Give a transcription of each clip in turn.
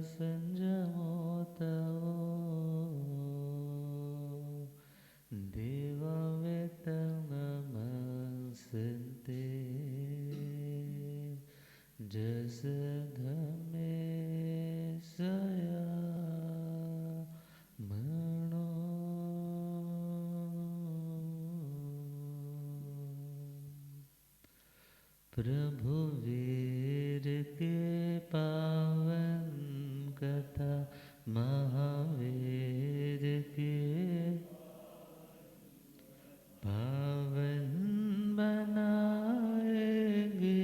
संजमोतवो देवावेतममसन्ते जसधमे सया मणो प्रभु वीर के पावन कथा महावीर के पावन बनाएंगे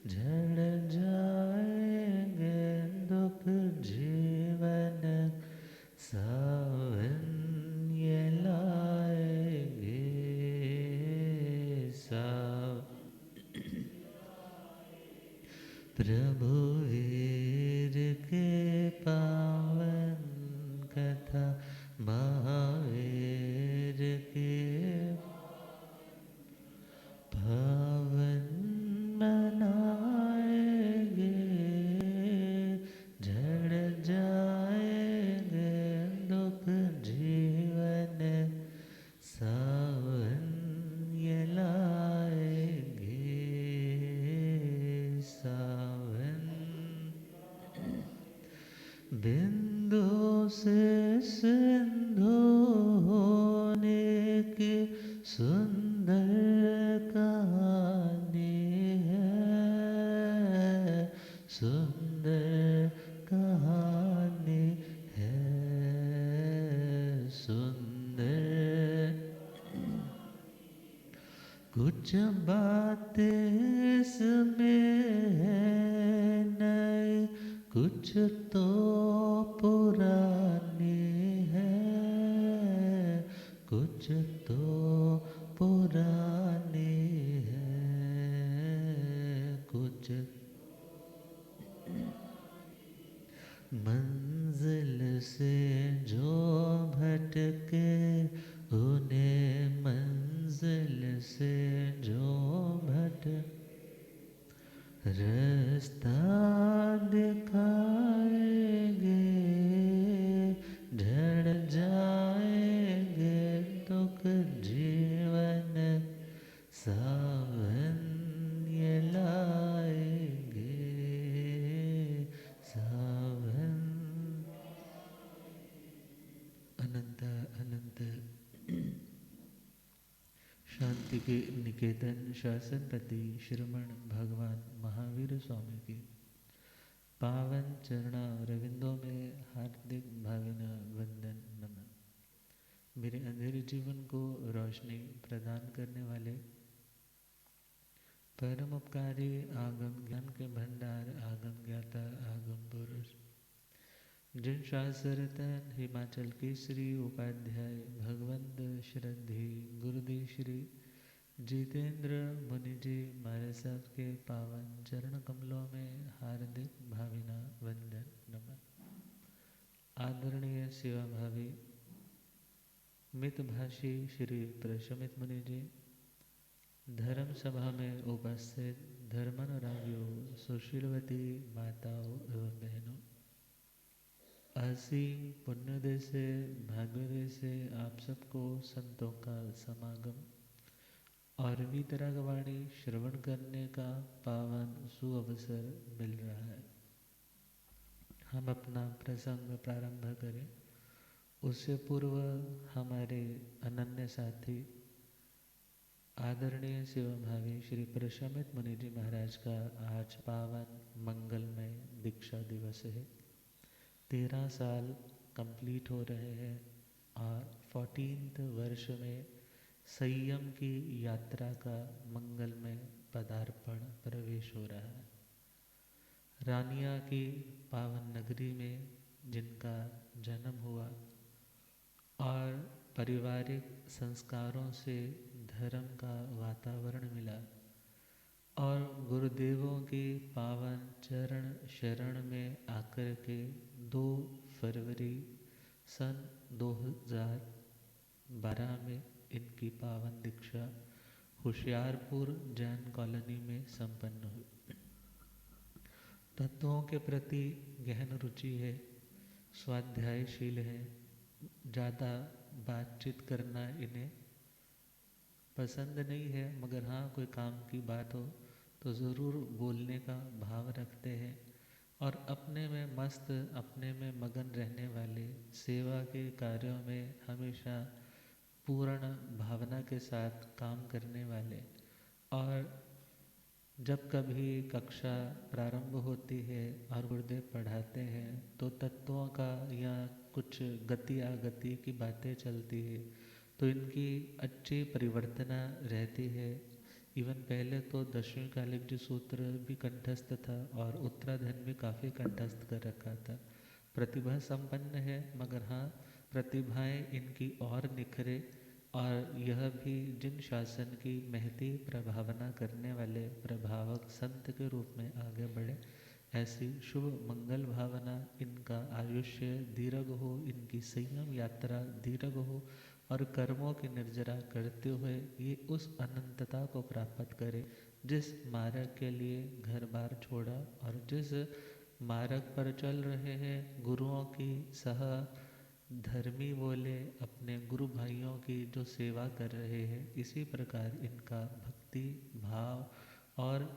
झड़ जाएंगे दुख जीवन सावन ये लाएंगे प्रभु वीर के पावन कथा महावीर के पावन बनाएंगे झड़ जाएंगे दुख जीवन सावन ये लाएंगे सावन बिंदु से सिंधु होने की सुंदर कहानी है सुंदर कहानी है सुंदर कुछ बातें इसमें है नई कुछ तो पुरानी है कुछ तो पुरानी है कुछ मंजिल से जो भटके उन्हें मंजिल से जो भटके रास्ता दिखाएंगे झड़ जाएंगे दुख जीवन सावन ये लाएंगे सावन अनंत अनंत शांति के निकेतन शासनपति श्रमण भगवान महावीर स्वामी के पावन चरणारविंदों में हार्दिक भावना वंदन नमन। मेरे अंधेरे जीवन को रोशनी प्रदान करने वाले परम उपकारी आगम ज्ञान के भंडार आगम ज्ञाता आगम पुरुष जिन शास्त्ररतन हिमाचल केसरी उपाध्याय भगवंत श्रद्धे गुरुदेव श्री जितेंद्र मुनि जी महाराज साहब के पावन चरण कमलों में हार्दिक भावना वंदन नमन। आदरणीय सेवा भावी मितभाषी श्री प्रशमित मुनि जी, धर्म सभा में उपस्थित धर्मानुरागियों, सुशीलवती माताओं एवं बहनों, असीम पुण्योदय से भाग्योदय से आप सबको संतों का समागम और वीतरागवाणी श्रवण करने का पावन सुअवसर मिल रहा है। हम अपना प्रसंग प्रारंभ करें उससे पूर्व हमारे अनन्य साथी आदरणीय सेवाभावी श्री प्रशमित मुनि जी महाराज का आज पावन मंगलमय दीक्षा दिवस है। 13 साल कंप्लीट हो रहे हैं और 14th वर्ष में संयम की यात्रा का मंगलमय पदार्पण प्रवेश हो रहा है। रानिया की पावन नगरी में जिनका जन्म हुआ और पारिवारिक संस्कारों से धर्म का वातावरण मिला और गुरुदेवों के पावन चरण शरण में आकर के 2 फरवरी सन 2012 में इनकी पावन दीक्षा होशियारपुर जैन कॉलोनी में संपन्न हुई। तत्वों के प्रति गहन रुचि है, स्वाध्यायशील है, ज़्यादा बातचीत करना इन्हें पसंद नहीं है, मगर हाँ कोई काम की बात हो तो ज़रूर बोलने का भाव रखते हैं। और अपने में मस्त, अपने में मगन रहने वाले, सेवा के कार्यों में हमेशा पूर्ण भावना के साथ काम करने वाले। और जब कभी कक्षा प्रारंभ होती है और गुरुदेव पढ़ाते हैं तो तत्वों का या कुछ गति आगति की बातें चलती है तो इनकी अच्छी परिवर्तना रहती है। इवन पहले तो दशवीं कालिक जी सूत्र भी कंठस्थ था और उत्तराधन भी काफ़ी कंठस्थ कर रखा था। प्रतिभा संपन्न है, मगर हाँ प्रतिभाएं इनकी और निखरे और यह भी जिन शासन की महती प्रभावना करने वाले प्रभावक संत के रूप में आगे बढ़े, ऐसी शुभ मंगल भावना, इनका आयुष्य दीर्घ हो, इनकी संयम यात्रा दीर्घ हो और कर्मों की निर्जरा करते हुए ये उस अनंतता को प्राप्त करे जिस मार्ग के लिए घर बार छोड़ा और जिस मार्ग पर चल रहे हैं, गुरुओं की सह धर्मी बोले, अपने गुरु भाइयों की जो सेवा कर रहे हैं, इसी प्रकार इनका भक्ति भाव और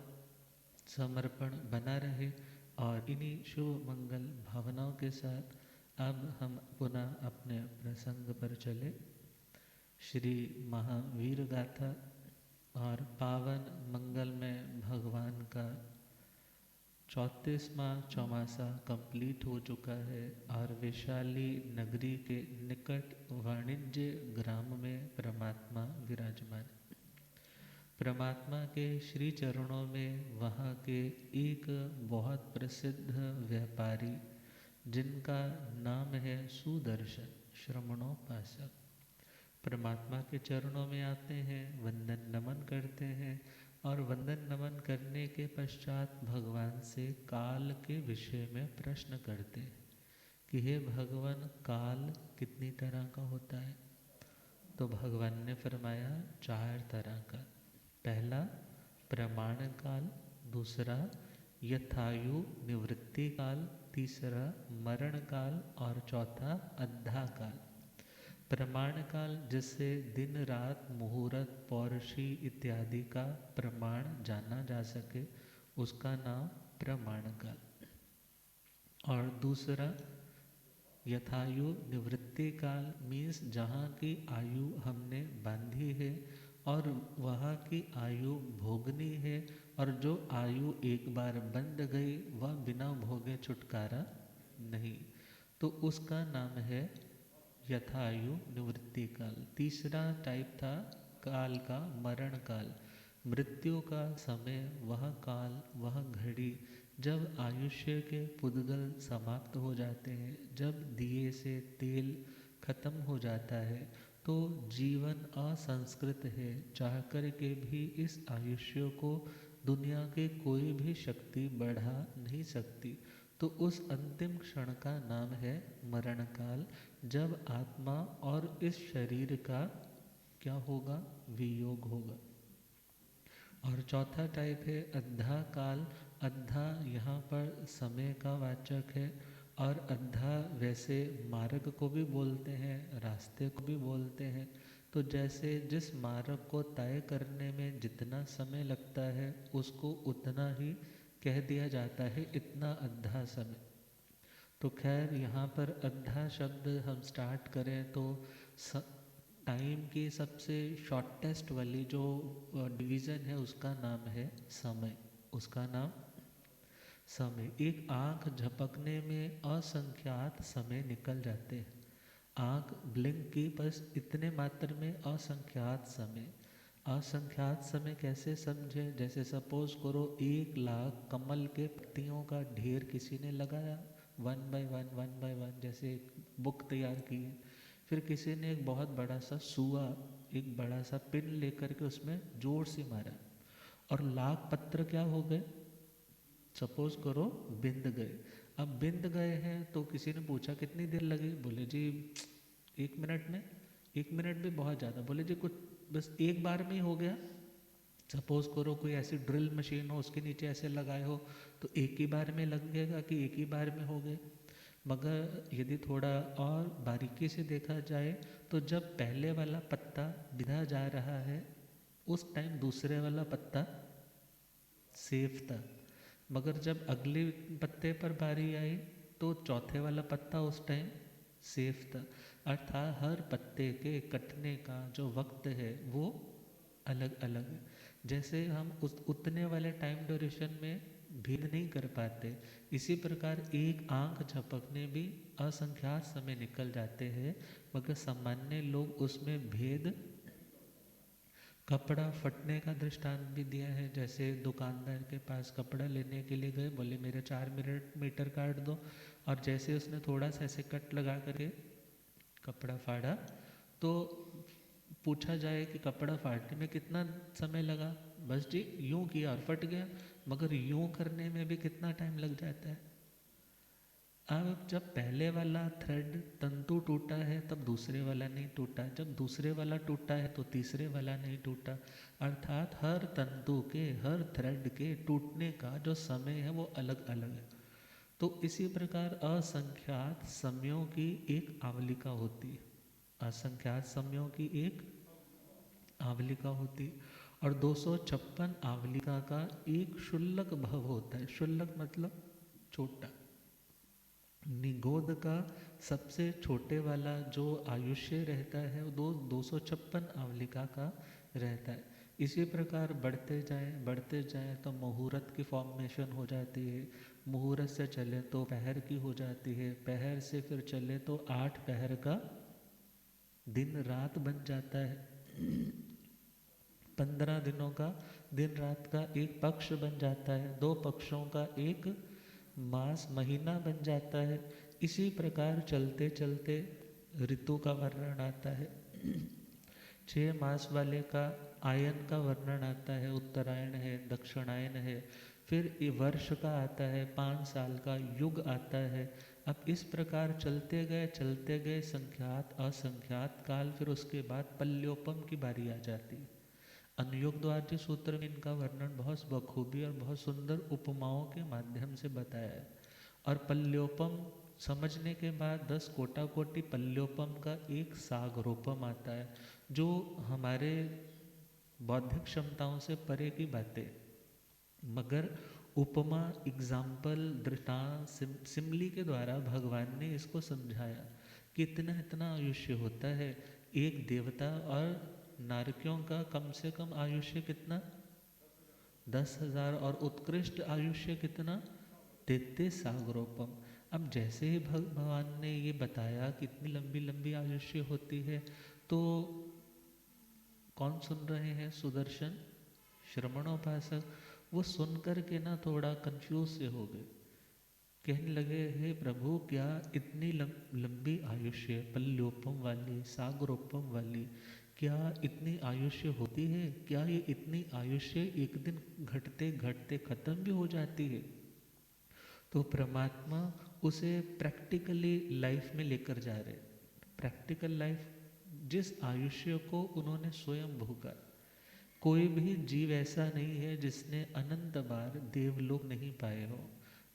समर्पण बना रहे। और इन्हीं शुभ मंगल भावनाओं के साथ अब हम पुनः अपने प्रसंग पर चले। श्री महावीर गाथा और पावन मंगलमय भगवान का 34वां चौमासा कंप्लीट हो चुका है और वैशाली नगरी के निकट वाणिज्य ग्राम में परमात्मा विराजमान। परमात्मा के श्री चरणों में वहाँ के एक बहुत प्रसिद्ध व्यापारी जिनका नाम है सुदर्शन श्रमणोपासक, परमात्मा के चरणों में आते हैं, वंदन नमन करते हैं और वंदन नमन करने के पश्चात भगवान से काल के विषय में प्रश्न करते हैं कि हे भगवान, काल कितनी तरह का होता है? तो भगवान ने फरमाया 4 तरह का। पहला प्रमाण काल, दूसरा यथायु निवृत्ति काल, तीसरा मरण काल और चौथा अद्धा काल। प्रमाण काल जिससे दिन रात मुहूर्त पौरुषी इत्यादि का प्रमाण जाना जा सके, उसका नाम प्रमाण काल। और दूसरा यथायु निवृत्ति काल मीन्स जहाँ की आयु हमने बांधी है और वहाँ की आयु भोगनी है, और जो आयु एक बार बंध गई वह बिना भोगे छुटकारा नहीं, तो उसका नाम है यथायु निवृत्ति काल। तीसरा टाइप था काल का मरण काल, मृत्यु का समय, वह काल, वह घड़ी जब आयुष्य के पुद्गल समाप्त हो जाते हैं, जब दिए से तेल खत्म हो जाता है, तो जीवन असंस्कृत है, चाह कर के भी इस आयुष्य को दुनिया के कोई भी शक्ति बढ़ा नहीं सकती। तो उस अंतिम क्षण का नाम है मरण काल, जब आत्मा और इस शरीर का क्या होगा? वियोग होगा। और चौथा टाइप है अद्धा काल। अद्धा यहाँ पर समय का वाचक है और अद्धा वैसे मार्ग को भी बोलते हैं, रास्ते को भी बोलते हैं। तो जैसे जिस मार्ग को तय करने में जितना समय लगता है उसको उतना ही कह दिया जाता है, इतना अद्धा समय। तो खैर यहाँ पर अद्धा शब्द हम स्टार्ट करें तो टाइम की सबसे शॉर्टेस्ट वाली जो डिवीज़न है उसका नाम है समय। उसका नाम समय। एक आँख झपकने में असंख्यात समय निकल जाते हैं। आँख ब्लिंक की बस इतने मात्र में असंख्यात समय। असंख्यात समय कैसे समझे? जैसे सपोज करो 1 लाख कमल के पत्तियों का ढेर किसी ने लगाया, 1 बाय 1 जैसे एक बुक तैयार की है। फिर किसी ने एक बहुत बड़ा सा सुआ, एक बड़ा सा पिन लेकर के उसमें जोर से मारा और लाख पत्र क्या हो गए? सपोज करो बिंद गए। अब बिंद गए हैं तो किसी ने पूछा कितनी देर लगी? बोले जी 1 मिनट में। 1 मिनट भी बहुत ज़्यादा। बोले जी कुछ बस एक बार में ही हो गया? सपोज करो कोई ऐसी ड्रिल मशीन हो, उसके नीचे ऐसे लगाए हो तो एक ही बार में लगेगा कि एक ही बार में हो गए। मगर यदि थोड़ा और बारीकी से देखा जाए तो जब पहले वाला पत्ता बिधा जा रहा है उस टाइम दूसरे वाला पत्ता सेफ था, मगर जब अगले पत्ते पर बारी आई तो चौथे वाला पत्ता उस टाइम सेफ था। अर्थात हर पत्ते के कटने का जो वक्त है वो अलग अलग है। जैसे हम उस उतने वाले टाइम ड्यूरेशन में भेद नहीं कर पाते, इसी प्रकार एक आंख झपकने भी असंख्यात समय निकल जाते हैं, मगर सामान्य लोग उसमें भेद। कपड़ा फटने का दृष्टांत भी दिया है, जैसे दुकानदार के पास कपड़ा लेने के लिए गए, बोले मेरे 4 मीटर काट दो, और जैसे उसने थोड़ा सा ऐसे कट लगा करके कपड़ा फाड़ा तो पूछा जाए कि कपड़ा फाड़ने में कितना समय लगा, बस जी यूं किया और फट गया, मगर यूं करने में भी कितना टाइम लग जाता है। अब जब पहले वाला थ्रेड तंतु टूटा है तब दूसरे वाला नहीं टूटा, जब दूसरे वाला टूटा है तो तीसरे वाला नहीं टूटा। अर्थात हर तंतु के, हर थ्रेड के टूटने का जो समय है वो अलग अलग है। तो इसी प्रकार असंख्यात समयों की एक आवलिका होती है, असंख्यात समयों की एक आवलिका होती है, और 256 आवलिका का एक शुल्लक भव होता है। शुल्लक मतलब छोटा। निगोद का सबसे छोटे वाला जो आयुष्य रहता है वो 256 आवलिका का रहता है। इसी प्रकार बढ़ते जाए तो मुहूर्त की फॉर्मेशन हो जाती है, मुहूर्त से चले तो पहर की हो जाती है, पहर से फिर चले तो 8 पहर का दिन रात बन जाता है, 15 दिनों का दिन रात का एक पक्ष बन जाता है, 2 पक्षों का एक मास महीना बन जाता है। इसी प्रकार चलते चलते ऋतु का वर्णन आता है। 6 मास वाले का आयन का वर्णन आता है, उत्तरायण है, दक्षिणायन है, फिर ये वर्ष का आता है, 5 साल का युग आता है। अब इस प्रकार चलते गए संख्यात असंख्यात काल, फिर उसके बाद पल्योपम की बारी आ जाती है। अनुयोग द्वार्य सूत्र में इनका वर्णन बहुत बखूबी और बहुत सुंदर उपमाओं के माध्यम से बताया है। और पल्योपम समझने के बाद 10 कोटा कोटि पल्योपम का एक सागरोपम आता है, जो हमारे बौद्धिक क्षमताओं से परे की बातें, मगर उपमा, एग्जाम्पल, दृष्टांत, सिमली के द्वारा भगवान ने इसको समझाया कि इतना इतना आयुष्य होता है। एक देवता और नारकियों का कम से कम आयुष्य कितना, 10,000, और उत्कृष्ट आयुष्य कितना, 33 सागरोपम। अब जैसे ही भगवान ने ये बताया कि इतनी लंबी लंबी आयुष्य होती है, तो कौन सुन रहे हैं, सुदर्शन श्रवणोपासक, वो सुन कर के ना थोड़ा कंफ्यूज से हो गए, कहने लगे हे प्रभु क्या इतनी लंबी आयुष्य पल्योपम वाली, सागरोपम वाली, क्या इतनी आयुष्य होती है? क्या ये इतनी आयुष्य एक दिन घटते घटते खत्म भी हो जाती है? तो परमात्मा उसे प्रैक्टिकली लाइफ में लेकर जा रहे, प्रैक्टिकल लाइफ, जिस आयुष्य को उन्होंने स्वयं भोगा। कोई भी जीव ऐसा नहीं है जिसने अनंत बार देवलोक नहीं पाए हो।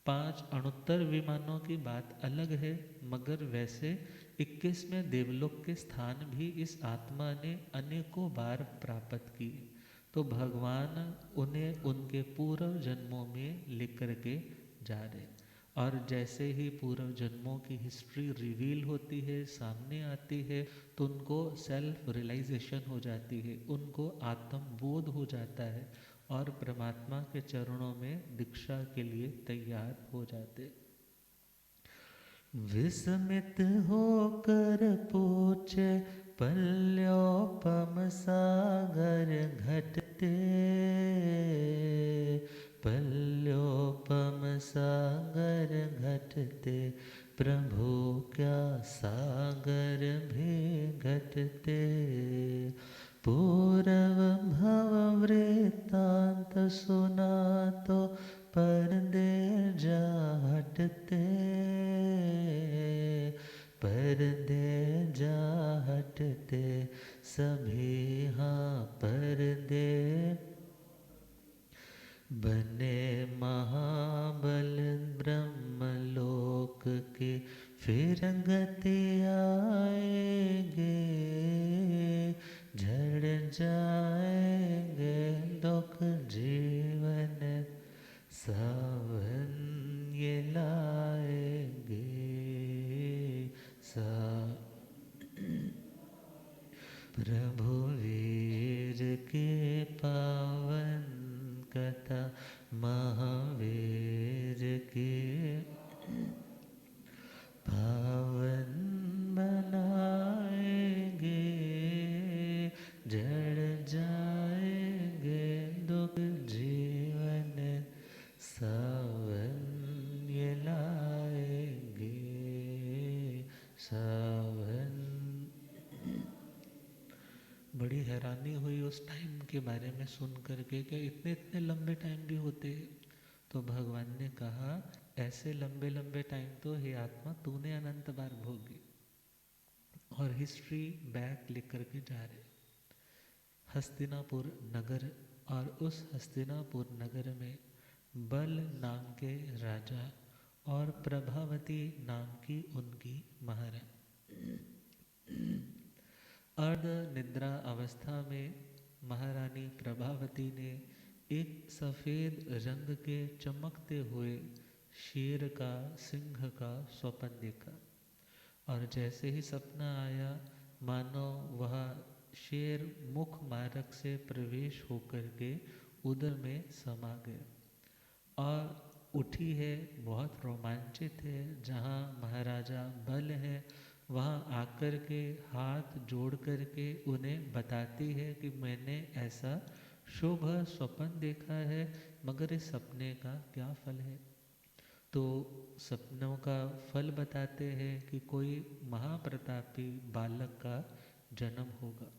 5 अणुत्तर विमानों की बात अलग है, मगर वैसे 21वें देवलोक के स्थान भी इस आत्मा ने अनेकों बार प्राप्त किए। तो भगवान उन्हें उनके पूर्व जन्मों में लेकर के जा रहे, और जैसे ही पूर्व जन्मों की हिस्ट्री रिवील होती है, सामने आती है, तो उनको सेल्फ रियलाइजेशन हो जाती है, उनको आत्मबोध हो जाता है, और परमात्मा के चरणों में दीक्षा के लिए तैयार हो जाते। विस्मित होकर पूछे पल्योपम सागर घटते, पल्योपम सागर घटते, प्रभु क्या सागर भी घटते। पूर्व भव वृत्तांत सुना तो पर्दे जा हटते, पर्दे जा हटते, सभी हाँ पर्दे बने महाबल ब्रह्मलोक के फिर गति आएंगे, झड़ जाएंगे दुख जीवन सावन ये लाएंगे। सा प्रभु वीर के पावन कथा, महावीर के पावन बनाएंगे, जड़ जाएंगे दुख जीवन सावन ये लाएंगे। सावन। बड़ी हैरानी हुई उस टाइम के बारे में सुन करके, क्या इतने इतने लंबे टाइम भी होते हैं। तो भगवान ने कहा ऐसे लंबे लंबे टाइम तो हे आत्मा तूने अनंत बार भोगी। और हिस्ट्री बैक लेकर के जा रहे हस्तिनापुर नगर, और उस हस्तिनापुर नगर में बल नाम के राजा और प्रभावती नाम की उनकी महारानी। अर्ध निद्रा अवस्था में महारानी प्रभावती ने एक सफ़ेद रंग के चमकते हुए शेर का, सिंह का स्वप्न देखा। और जैसे ही सपना आया मानो वह शेर मुख मार्ग से प्रवेश होकर के उदर में समा गया और उठी है, बहुत रोमांचित है। जहाँ महाराजा बल है वहाँ आकर के हाथ जोड़ कर के उन्हें बताती है कि मैंने ऐसा शुभ स्वप्न देखा है, मगर इस सपने का क्या फल है। तो सपनों का फल बताते हैं कि कोई महाप्रतापी बालक का जन्म होगा।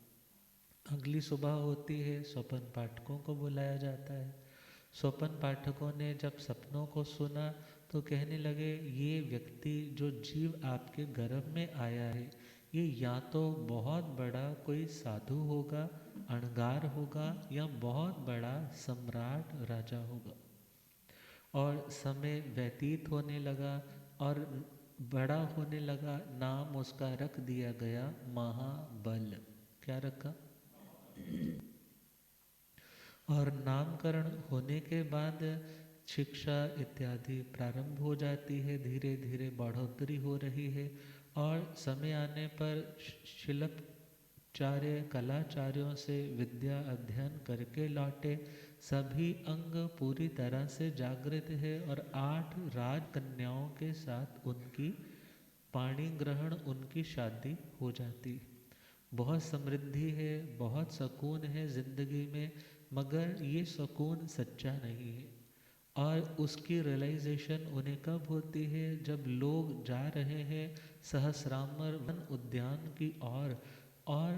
अगली सुबह होती है, स्वप्न पाठकों को बुलाया जाता है। स्वप्न पाठकों ने जब सपनों को सुना तो कहने लगे ये व्यक्ति जो जीव आपके गर्भ में आया है ये या तो बहुत बड़ा कोई साधु होगा, अणगार होगा, या बहुत बड़ा सम्राट राजा होगा। और समय व्यतीत होने लगा और बड़ा होने लगा, नाम उसका रख दिया गया महाबल। क्या रखा? और नामकरण होने के बाद शिक्षा इत्यादि प्रारंभ हो जाती है, धीरे धीरे बढ़ोतरी हो रही है। और समय आने पर शिल्पाचार्य कलाचार्यों से विद्या अध्ययन करके लौटे। सभी अंग पूरी तरह से जागृत है और 8 राजकन्याओं के साथ उनकी पाणी ग्रहण, उनकी शादी हो जाती है। बहुत समृद्धि है, बहुत सुकून है ज़िंदगी में, मगर ये सुकून सच्चा नहीं है। और उसकी रियलाइजेशन उन्हें कब होती है? जब लोग जा रहे हैं सहस्रामर वन उद्यान की ओर, और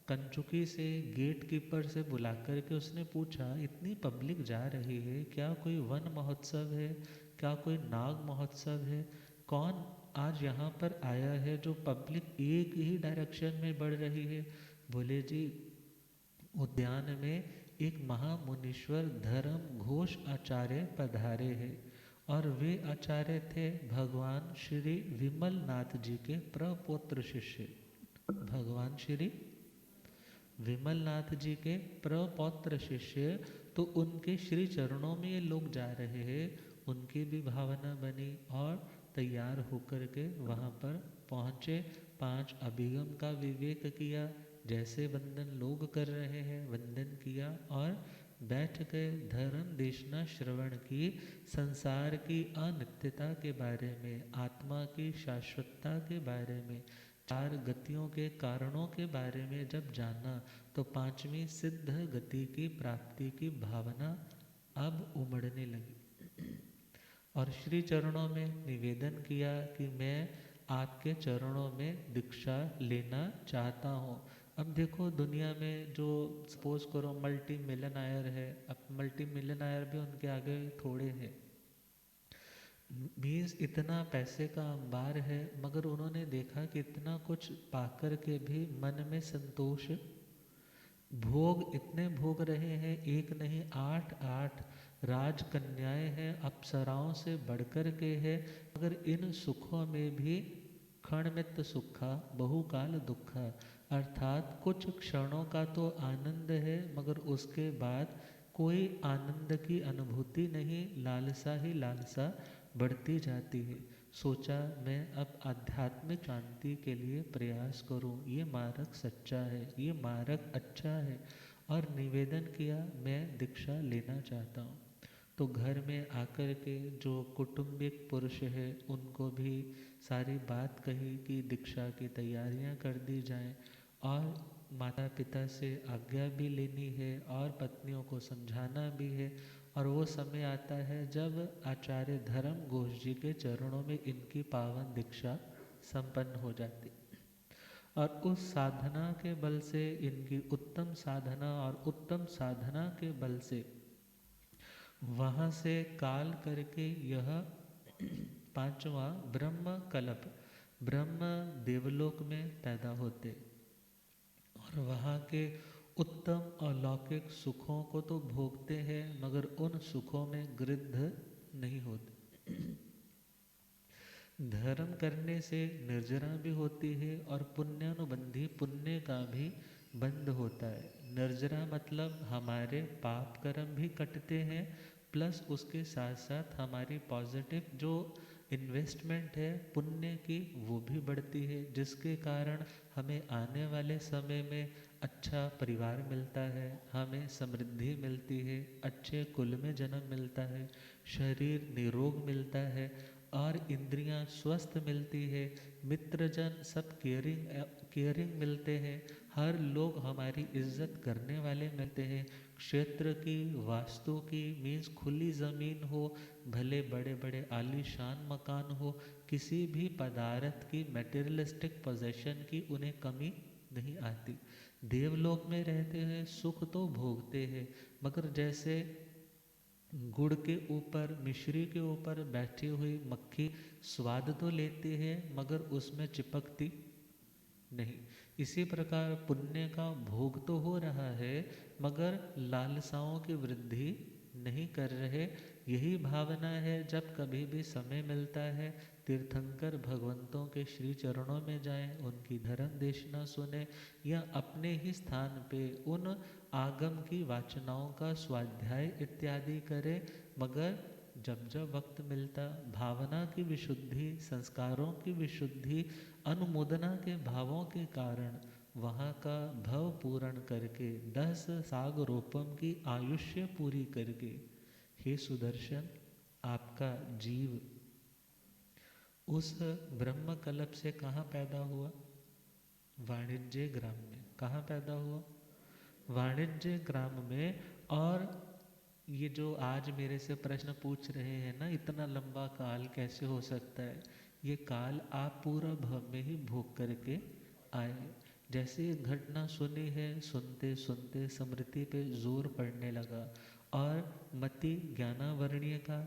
कंचुकी से गेट कीपर से बुला कर के उसने पूछा इतनी पब्लिक जा रही है, क्या कोई वन महोत्सव है, क्या कोई नाग महोत्सव है, कौन आज यहाँ पर आया है जो पब्लिक एक ही डायरेक्शन में बढ़ रही है? बोले जी उद्यान में एक महामुनीश्वर धर्म घोष आचार्य पधारे हैं, और वे आचार्य थे भगवान श्री विमल नाथ जी के प्रपौत्र शिष्य। भगवान श्री विमल नाथ जी के प्रपौत्र शिष्य, तो उनके श्री चरणों में ये लोग जा रहे हैं। उनकी भी भावना बनी और तैयार होकर के वहाँ पर पहुँचे। 5 अभिगम का विवेक किया, जैसे वंदन लोग कर रहे हैं वंदन किया, और बैठ गए। धर्म देशना श्रवण की, संसार की अनित्यता के बारे में, आत्मा की शाश्वतता के बारे में, 4 गतियों के कारणों के बारे में जब जाना तो 5वीं सिद्ध गति की प्राप्ति की भावना अब उमड़ने लगी। और श्री चरणों में निवेदन किया कि मैं आपके चरणों में दीक्षा लेना चाहता हूँ। अब देखो दुनिया में जो सपोज करो मल्टी मिलियनायर है, अब मल्टी मिलियनायर भी उनके आगे थोड़े हैं। मीन्स इतना पैसे का अंबार है, मगर उन्होंने देखा कि इतना कुछ पाकर के भी मन में संतोष भोग इतने भोग रहे हैं, एक नहीं 8 राजकन्याएं हैं, अप्सराओं से बढ़कर के है, मगर इन सुखों में भी क्षणमित सुखा बहुकाल दुखा, अर्थात कुछ क्षणों का तो आनंद है मगर उसके बाद कोई आनंद की अनुभूति नहीं, लालसा ही लालसा बढ़ती जाती है। सोचा मैं अब आध्यात्मिक शांति के लिए प्रयास करूं, ये मार्ग सच्चा है, ये मार्ग अच्छा है, और निवेदन किया मैं दीक्षा लेना चाहता हूँ। तो घर में आकर के जो कौटुंबिक पुरुष है उनको भी सारी बात कही कि दीक्षा की तैयारियां कर दी जाएं, और माता पिता से आज्ञा भी लेनी है और पत्नियों को समझाना भी है। और वो समय आता है जब आचार्य धर्म घोष जी के चरणों में इनकी पावन दीक्षा संपन्न हो जाती, और उस साधना के बल से, इनकी उत्तम साधना और उत्तम साधना के बल से वहाँ से काल करके यह पांचवा ब्रह्म कल्प ब्रह्म देवलोक में पैदा होते, और वहाँ के उत्तम अलौकिक सुखों को तो भोगते हैं मगर उन सुखों में गृद्ध नहीं होते। धर्म करने से निर्जरा भी होती है और पुण्यानुबंधी पुण्य का भी बंध होता है। निर्जरा मतलब हमारे पाप कर्म भी कटते हैं, प्लस उसके साथ साथ हमारी पॉजिटिव जो इन्वेस्टमेंट है पुण्य की वो भी बढ़ती है, जिसके कारण हमें आने वाले समय में अच्छा परिवार मिलता है, हमें समृद्धि मिलती है, अच्छे कुल में जन्म मिलता है, शरीर निरोग मिलता है, और इंद्रियां स्वस्थ मिलती है, मित्रजन सब केयरिंग मिलते हैं, हर लोग हमारी इज्जत करने वाले मिलते हैं। क्षेत्र की वास्तु की मीन्स खुली ज़मीन हो, भले बड़े बड़े आलीशान मकान हो, किसी भी पदार्थ की मटेरियलिस्टिक पोजेशन की उन्हें कमी नहीं आती। देवलोक में रहते हैं, सुख तो भोगते हैं, मगर जैसे गुड़ के ऊपर मिश्री के ऊपर बैठी हुई मक्खी स्वाद तो लेती है मगर उसमें चिपकती नहीं, इसी प्रकार पुण्य का भोग तो हो रहा है मगर लालसाओं की वृद्धि नहीं कर रहे। यही भावना है, जब कभी भी समय मिलता है तीर्थंकर भगवंतों के श्री चरणों में जाएं, उनकी धर्म देशना सुने, या अपने ही स्थान पे उन आगम की वाचनाओं का स्वाध्याय इत्यादि करें। मगर जब जब वक्त मिलता भावना की विशुद्धि, संस्कारों की विशुद्धि, अनुमोदना के भावों के कारण वहाँ का भव पूर्ण करके 10 सागरोपम की आयुष्य पूरी करके, हे सुदर्शन आपका जीव उस ब्रह्म कल्प से कहाँ पैदा हुआ? वाणिज्य ग्राम में। कहाँ पैदा हुआ? वाणिज्य ग्राम में। और ये जो आज मेरे से प्रश्न पूछ रहे हैं ना, इतना लंबा काल कैसे हो सकता है, ये काल आप पूरा भव में ही भोग करके आए। जैसे ये घटना सुनी है, सुनते सुनते स्मृति पे जोर पड़ने लगा और मति ज्ञानावरणीय का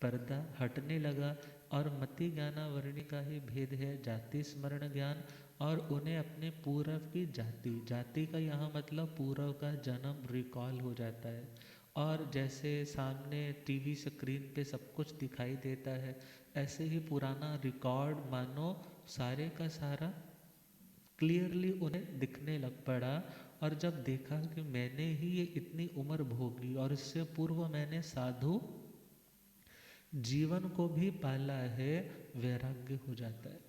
पर्दा हटने लगा, और मति ज्ञानावरणीय का ही भेद है जाति स्मरण ज्ञान, और उन्हें अपने पूर्व की जाति का यहाँ मतलब पूर्व का जन्म रिकॉल हो जाता है। और जैसे सामने टीवी स्क्रीन पे सब कुछ दिखाई देता है, ऐसे ही पुराना रिकॉर्ड मानो सारे का सारा क्लियरली उन्हें दिखने लग पड़ा। और जब देखा कि मैंने ही ये इतनी उम्र भोगी और इससे पूर्व मैंने साधु जीवन को भी पाला है, वैराग्य हो जाता है।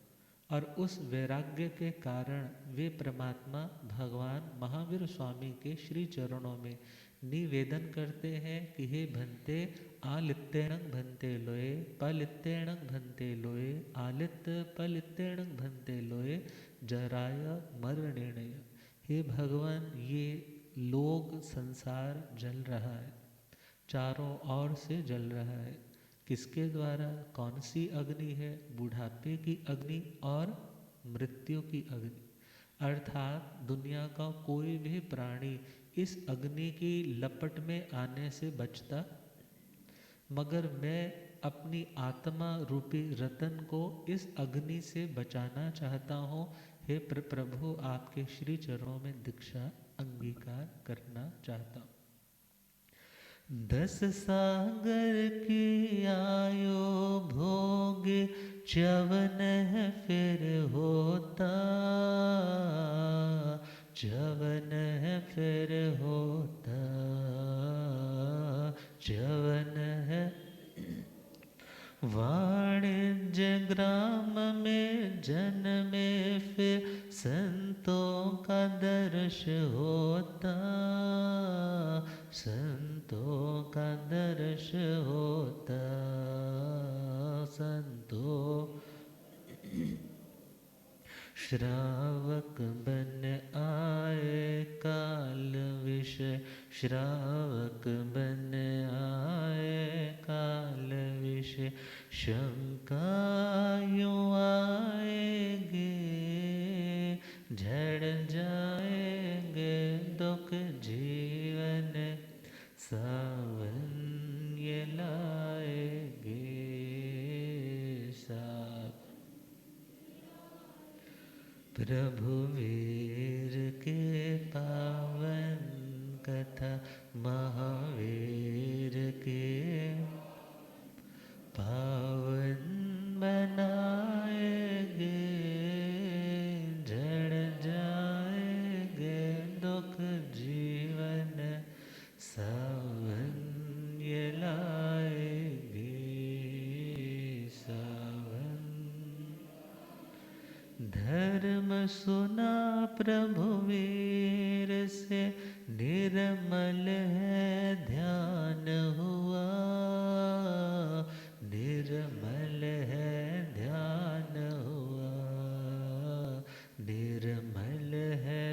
और उस वैराग्य के कारण वे परमात्मा भगवान महावीर स्वामी के श्री चरणों में निवेदन करते हैं कि हे भंते आलित्यणं भंते लोए पलित्यणं भंते लोए आलित्य पलित्यणं भंते लोए जराय मरणेणय। हे भगवान, ये लोग संसार जल रहा है, चारों ओर से जल रहा है। किसके द्वारा? कौन सी अग्नि है? बुढ़ापे की अग्नि और मृत्यु की अग्नि। अर्थात दुनिया का कोई भी प्राणी इस अग्नि की लपट में आने से बचता, मगर मैं अपनी आत्मा रूपी रतन को इस अग्नि से बचाना चाहता हूँ। हे प्रभु, आपके श्री चरणों में दीक्षा अंगीकार करना चाहता हूँ। 10 सागर की आयु भोग च्यवन है फिर होता, च्यवन है फिर होता, च्यवन है। वाणिज्य ग्राम में जन्मे फिर संतों का दर्श होता, संतों का दर्श होता, संतों। श्रावक बन आए काल विषय, श्रावक बन आए काल विषय, शंका यूं आएगे झड़ जाएंगे दुख जीवन, सावन ये लाएगे प्रभु वीर के पावन कथा, महावीर के पावन बनाएंगे, झड़ जाएंगे दुख जीवन, सावन ये लाएंगे सावन। धर्म सुना प्रभु वीर से, निर्मल है ध्यान हुआ, निर्मल है ध्यान हुआ, निर्मल है।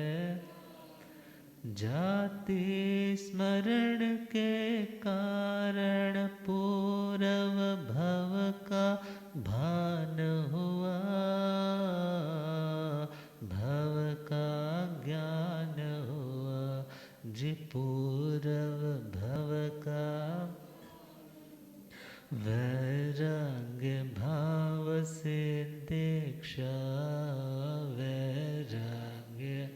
जाति स्मरण के कारण पूर्व भव का भान हुआ, भव का ज्ञान हुआ, जी पूर्व भव का। वैराग्य भाव से दीक्षा, वैराग्य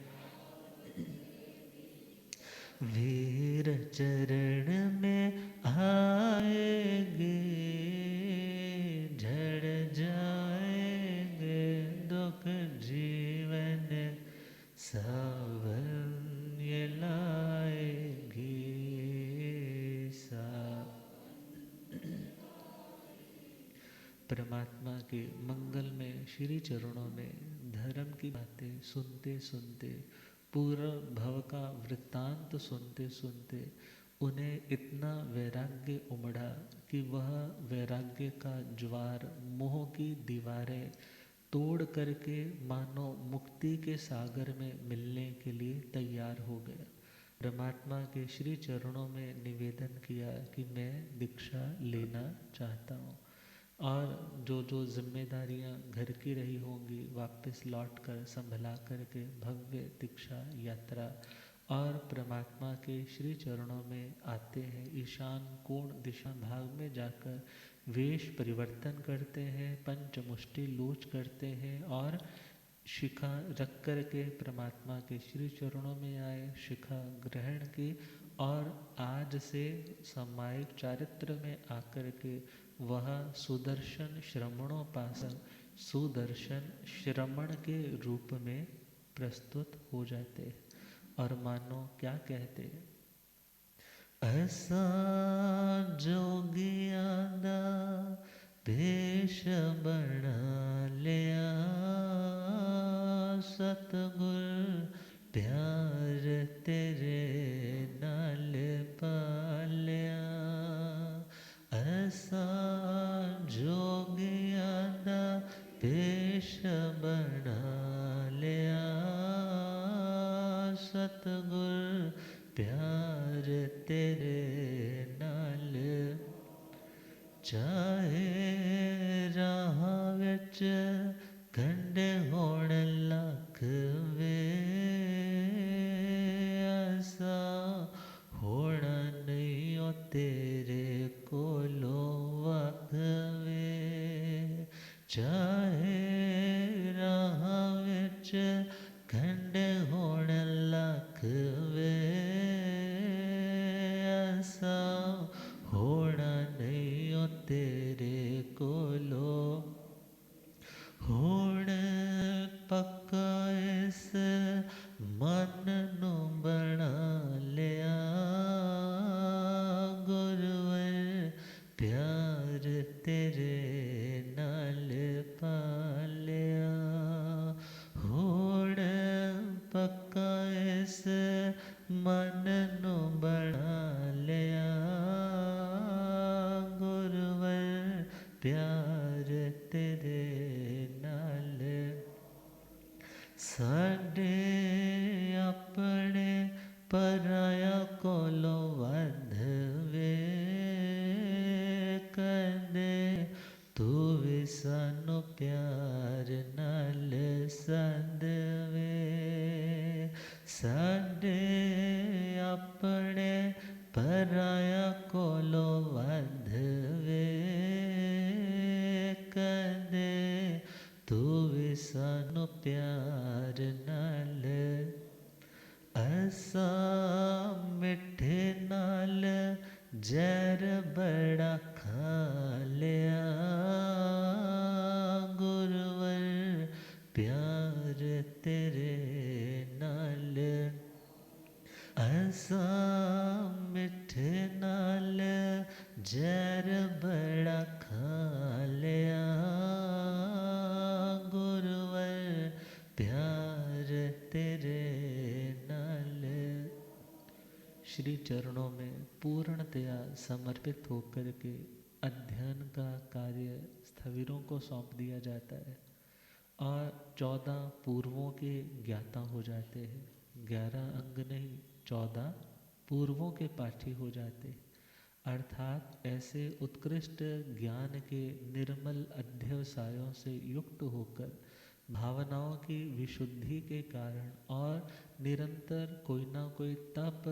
वीर चरण में आएंगे, झड़ जाएंगे दुख जीवन, सावन ये लाएंगे परमात्मा के मंगल में श्री चरणों में धर्म की बातें सुनते सुनते, पूर्व भव का वृत्तांत सुनते सुनते उन्हें इतना वैराग्य उमड़ा कि वह वैराग्य का ज्वार मोह की दीवारें तोड़ करके मानो मुक्ति के सागर में मिलने के लिए तैयार हो गया। परमात्मा के श्री चरणों में निवेदन किया कि मैं दीक्षा लेना चाहता हूँ, और जो जो जिम्मेदारियां घर की रही होंगी वापस लौट कर संभला करके भव्य दीक्षा यात्रा। और परमात्मा के श्री चरणों में आते हैं, ईशान कोण दिशा भाग में जाकर वेश परिवर्तन करते हैं, पंचमुष्टि लोच करते हैं और शिखा रख कर के परमात्मा के श्री चरणों में आए, शिखा ग्रहण की और आज से सामायिक चारित्र में आकर के वह सुदर्शन श्रमणोपासक सुदर्शन श्रमण के रूप में प्रस्तुत हो जाते और मानो क्या कहते, ऐसा जोगिया दा भेष बना लिया, सतगुर प्यार तेरे नाल पालिया, ऐसा जोगिया दा भेष बना लिया, सतगुर प्यार तेरे नाल, चाहे राह विच कंडे होण लख वे, ऐसा होना नहीं ओ तेरे कोलो वख वे, चाहे राह विच कंडे होण लख तेरे नाल पालिया, होड़ पक्का इस मन नू बना लिया, गुरवर प्यार तेरे नाल, साडे अपने पराया कोलों वध वे, कदे तू भी सानू प्यार नाल सद वे, साडे अपने पराया कोलों वध वे, कदे तू भी सानू प्यार नाल, असा मिठे नाल जहर बड़ा खा लिया, गुरवर प्यार तेरे नाल, असा मिठे नाल जहर बड़ा खा लिया, गुरवर प्यार तेरे नाल। श्री चरणों में पूर्णतया समर्पित होकर के अध्ययन का कार्य स्थविरों को सौंप दिया जाता है और 14 पूर्वों के ज्ञाता हो जाते हैं। 11 अंग नहीं, 14 पूर्वों के पाठी हो जाते हैं। अर्थात ऐसे उत्कृष्ट ज्ञान के निर्मल अध्यवसायों से युक्त होकर भावनाओं की विशुद्धि के कारण और निरंतर कोई ना कोई तप,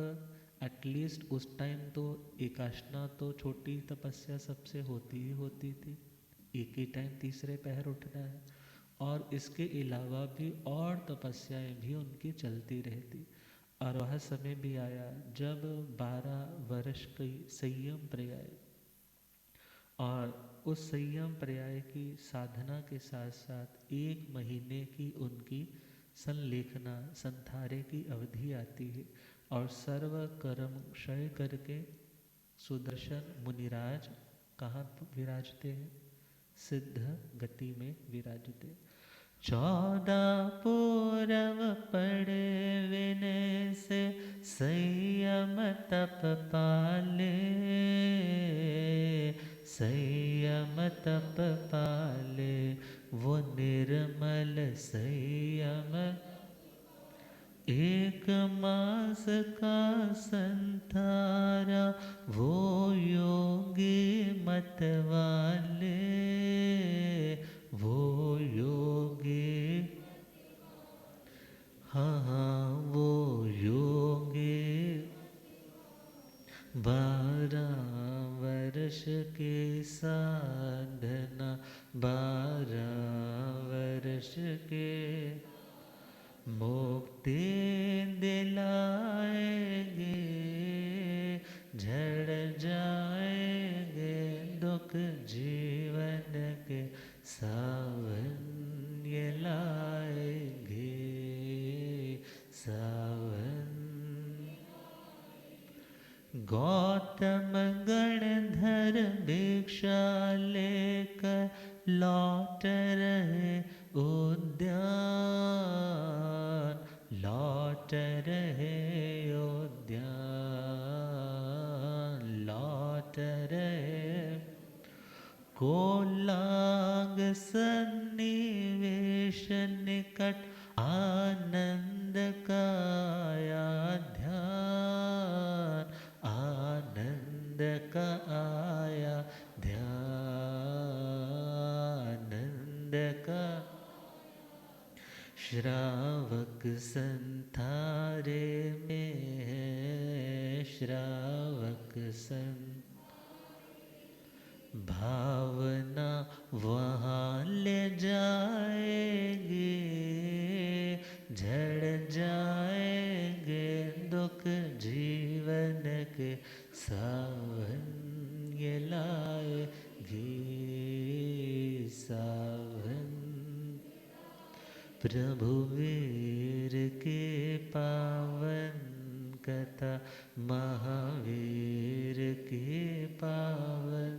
एटलीस्ट उस टाइम तो एकाशना तो छोटी तपस्या सबसे होती ही होती थी, एक ही टाइम तीसरे पहर उठना है, और इसके अलावा भी और तपस्याएं भी उनकी चलती रहती। और वह समय भी आया जब 12 वर्ष की संयम पर्याय, और उस संयम पर्याय की साधना के साथ साथ 1 महीने की उनकी संलेखना संथारे की अवधि आती है, और सर्व कर्म क्षय करके सुदर्शन मुनिराज कहाँ विराजते हैं? सिद्ध गति में विराजते। 14 पूरव पड़े विनय से संयम तप पाले, संयम तप पाले, वो निर्मल संयम 1 मास का संथारा, वो योगी मत वाले, वो योगी, हाँ वो योगी 12 वर्ष की साधना, 12 वर्ष के मुक्ति दिलाएंगे, झड़ जाएंगे दुख जीवन के, सावन ये लाएंगे, सावन। गौतम गणधर भिक्षा लेकर लौट रहे उद्यान, लौट रहे उद्यान, लौट रहे, को लाग सन्निवेश निकट आनंद का आया ध्यान, आनंद का आया ध्यान, आनंद का। श्रावक संथारे में, श्रावक भावना वहाँ ले जाएगी, झड़ जाएंगे दुख जीवन के, सावन ये लाएगी, सावन। प्रभु वीर के पावन कथा, महावीर के पावन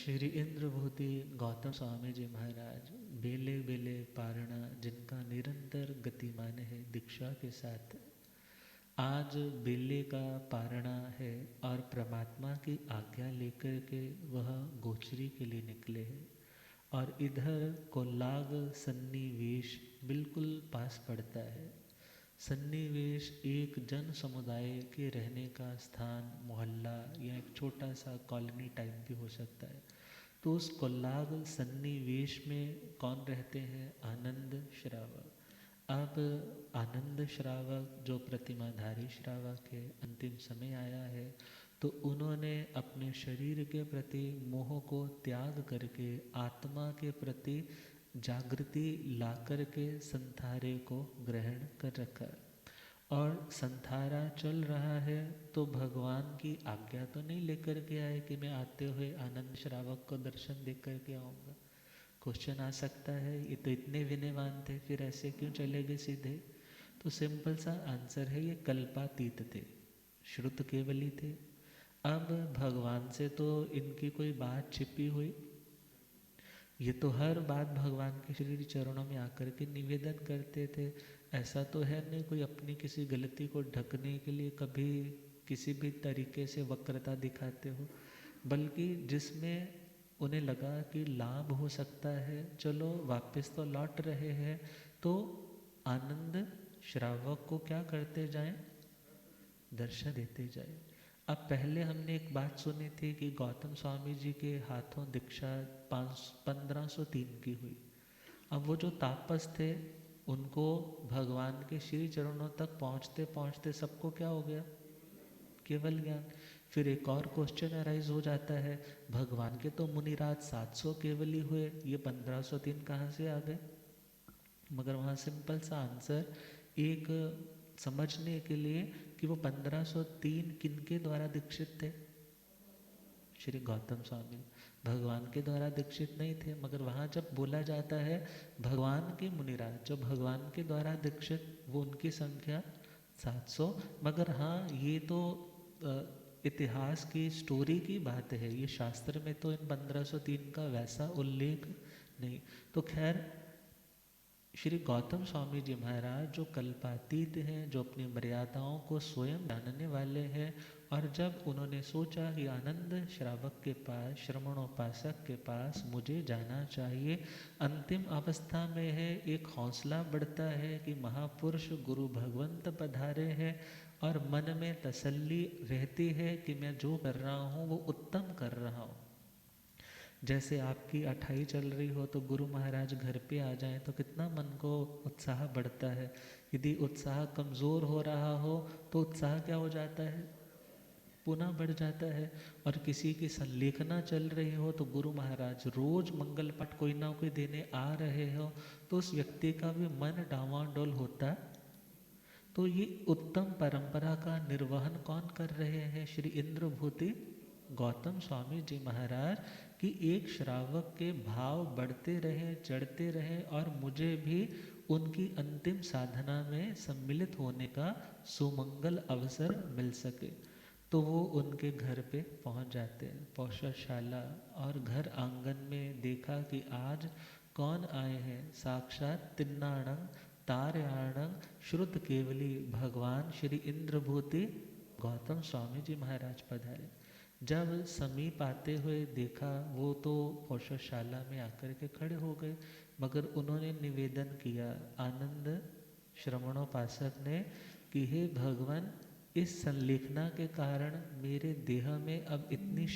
श्री इंद्रभूति गौतम स्वामी जी महाराज बेले बेले पारणा जिनका निरंतर गतिमान है दीक्षा के साथ, आज बेले का पारणा है और परमात्मा की आज्ञा लेकर के वह गोचरी के लिए निकले हैं। और इधर कोलाग सन्निवेश बिल्कुल पास पड़ता है। सन्निवेश एक जन समुदाय के रहने का स्थान, मोहल्ला या एक छोटा सा कॉलोनी टाइप भी हो सकता है। तो उस कोलाग सन्निवेश में कौन रहते हैं? आनंद श्रावक। अब आनंद श्रावक जो प्रतिमाधारी श्रावक है, अंतिम समय आया है, तो उन्होंने अपने शरीर के प्रति मोह को त्याग करके आत्मा के प्रति जागृति ला करके संथारे को ग्रहण कर रखा। और संथारा चल रहा है तो भगवान की आज्ञा तो नहीं लेकर के आए कि मैं आते हुए आनंद श्रावक को दर्शन दे करके आऊँगा। क्वेश्चन आ सकता है, ये तो इतने विनयवान थे, फिर ऐसे क्यों चले गए सीधे? तो सिंपल सा आंसर है, ये कल्पातीत थे, श्रुत केवली थे। अब भगवान से तो इनकी कोई बात छिपी हुई, ये तो हर बात भगवान के श्री चरणों में आकर के निवेदन करते थे। ऐसा तो है नहीं कोई अपनी किसी गलती को ढकने के लिए कभी किसी भी तरीके से वक्रता दिखाते हो, बल्कि जिसमें उन्हें लगा कि लाभ हो सकता है, चलो वापस तो लौट रहे हैं, तो आनंद श्रावक को क्या करते जाएं? दर्शन देते जाएं। अब पहले हमने एक बात सुनी थी कि गौतम स्वामी जी के हाथों दीक्षा 1503 की हुई। अब वो जो तापस थे उनको भगवान के श्री चरणों तक पहुँचते पहुँचते सबको क्या हो गया? केवल ज्ञान। फिर एक और क्वेश्चन अराइज हो जाता है, भगवान के तो मुनिराज 700 केवली हुए, ये 1503 कहाँ से आ गए? मगर वहाँ सिंपल सा आंसर एक समझने के लिए कि वो 1503 किनके द्वारा दीक्षित थे? श्री गौतम स्वामी भगवान के द्वारा दीक्षित नहीं थे। मगर वहाँ जब बोला जाता है भगवान के मुनिराज जो भगवान के द्वारा दीक्षित, वो उनकी संख्या 700। मगर हाँ, ये तो इतिहास की स्टोरी की बात है, ये शास्त्र में तो इन 1503 का वैसा उल्लेख नहीं। तो खैर, श्री गौतम स्वामी जी महाराज जो कल्पातीत हैं, जो अपनी मर्यादाओं को स्वयं जानने वाले हैं, और जब उन्होंने सोचा कि आनंद श्रावक के पास, श्रमणोपासक के पास मुझे जाना चाहिए, अंतिम अवस्था में है, एक हौसला बढ़ता है कि महापुरुष गुरु भगवंत पधारे हैं, और मन में तसल्ली रहती है कि मैं जो कर रहा हूँ वो उत्तम कर रहा हूँ। जैसे आपकी 28 चल रही हो तो गुरु महाराज घर पे आ जाएं तो कितना मन को उत्साह बढ़ता है। यदि उत्साह कमज़ोर हो रहा हो तो उत्साह क्या हो जाता है? पुनः बढ़ जाता है। और किसी की संलेखना चल रही हो तो गुरु महाराज रोज़ मंगल पाठ कोई ना कोई देने आ रहे हो तो उस व्यक्ति का भी मन डावाडोल होता। तो ये उत्तम परंपरा का निर्वहन कौन कर रहे हैं? श्री इंद्रभूति गौतम स्वामी जी महाराज कि एक श्रावक के भाव बढ़ते रहें, चढ़ते रहें, और मुझे भी उनकी अंतिम साधना में सम्मिलित होने का सुमंगल अवसर मिल सके। तो वो उनके घर पे पहुंच जाते हैं, पौषशाला, और घर आंगन में देखा कि आज कौन आए हैं? साक्षात तिन्नाणंग तार्याणंग श्रुत केवली भगवान श्री इंद्रभूति गौतम स्वामी जी महाराज पधारे। जब समीप आते हुए देखा, वो तो पौषशाला में आकर के खड़े हो गए, मगर उन्होंने निवेदन किया आनंद श्रमणोपासक ने कि हे भगवान, इस संलेखना के कारण मेरे देह में अब इतनी